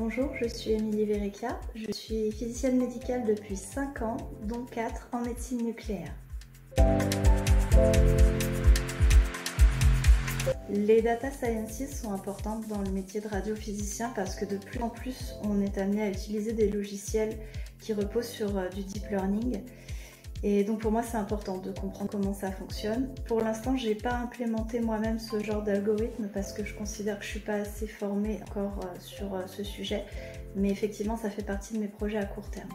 Bonjour, je suis Émilie Verrecchia, je suis physicienne médicale depuis 5 ans, dont 4 en médecine nucléaire. Les data scientists sont importantes dans le métier de radiophysicien parce que de plus en plus on est amené à utiliser des logiciels qui reposent sur du deep learning. Et donc pour moi c'est important de comprendre comment ça fonctionne. Pour l'instant je n'ai pas implémenté moi-même ce genre d'algorithme parce que je considère que je ne suis pas assez formée encore sur ce sujet. Mais effectivement ça fait partie de mes projets à court terme.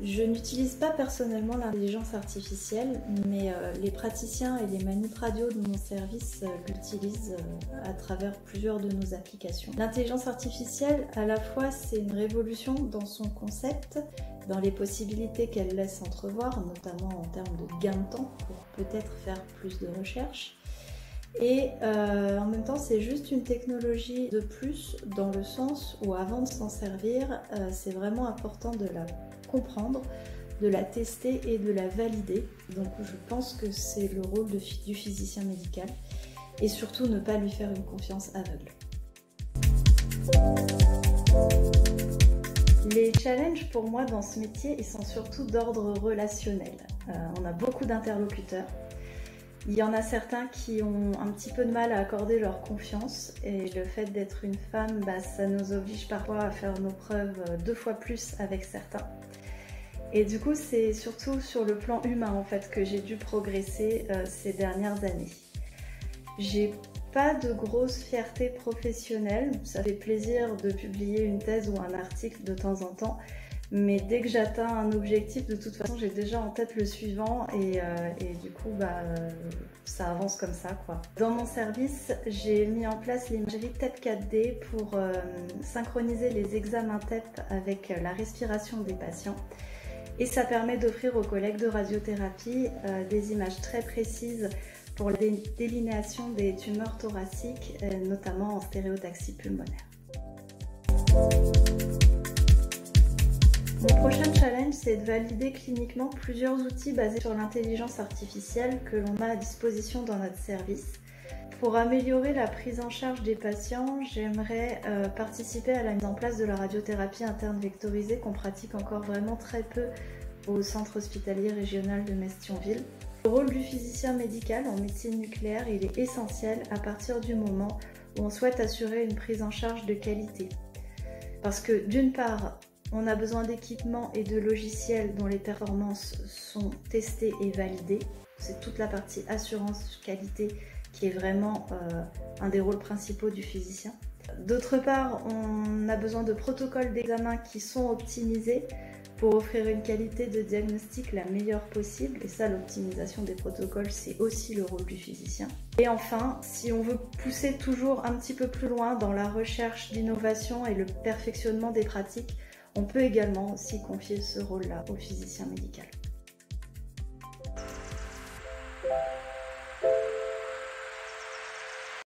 Je n'utilise pas personnellement l'intelligence artificielle, mais les praticiens et les manip radio de mon service l'utilisent à travers plusieurs de nos applications. L'intelligence artificielle, à la fois, c'est une révolution dans son concept, dans les possibilités qu'elle laisse entrevoir, notamment en termes de gain de temps pour peut-être faire plus de recherches. Et en même temps, c'est juste une technologie de plus dans le sens où avant de s'en servir, c'est vraiment important de la comprendre, de la tester et de la valider. Donc je pense que c'est le rôle du physicien médical et surtout ne pas lui faire une confiance aveugle. Les challenges pour moi dans ce métier, ils sont surtout d'ordre relationnel. On a beaucoup d'interlocuteurs. Il y en a certains qui ont un petit peu de mal à accorder leur confiance et le fait d'être une femme, ça nous oblige parfois à faire nos preuves 2 fois plus avec certains. Et du coup, c'est surtout sur le plan humain en fait que j'ai dû progresser ces dernières années. J'ai pas de grosse fierté professionnelle, ça fait plaisir de publier une thèse ou un article de temps en temps. Mais dès que j'atteins un objectif, de toute façon, j'ai déjà en tête le suivant et du coup, ça avance comme ça, quoi. Dans mon service, j'ai mis en place l'imagerie TEP 4D pour synchroniser les examens TEP avec la respiration des patients. Et ça permet d'offrir aux collègues de radiothérapie des images très précises pour la délinéation des tumeurs thoraciques, notamment en stéréotaxie pulmonaire. Mon prochain challenge, c'est de valider cliniquement plusieurs outils basés sur l'intelligence artificielle que l'on a à disposition dans notre service. Pour améliorer la prise en charge des patients, j'aimerais participer à la mise en place de la radiothérapie interne vectorisée qu'on pratique encore vraiment très peu au centre hospitalier régional de Metz-Thionville. Le rôle du physicien médical en médecine nucléaire, il est essentiel à partir du moment où on souhaite assurer une prise en charge de qualité. Parce que d'une part, on a besoin d'équipements et de logiciels dont les performances sont testées et validées. C'est toute la partie assurance qualité qui est vraiment un des rôles principaux du physicien. D'autre part, on a besoin de protocoles d'examen qui sont optimisés pour offrir une qualité de diagnostic la meilleure possible. Et ça, l'optimisation des protocoles, c'est aussi le rôle du physicien. Et enfin, si on veut pousser toujours un petit peu plus loin dans la recherche d'innovation et le perfectionnement des pratiques, on peut également aussi confier ce rôle-là au physicien médical.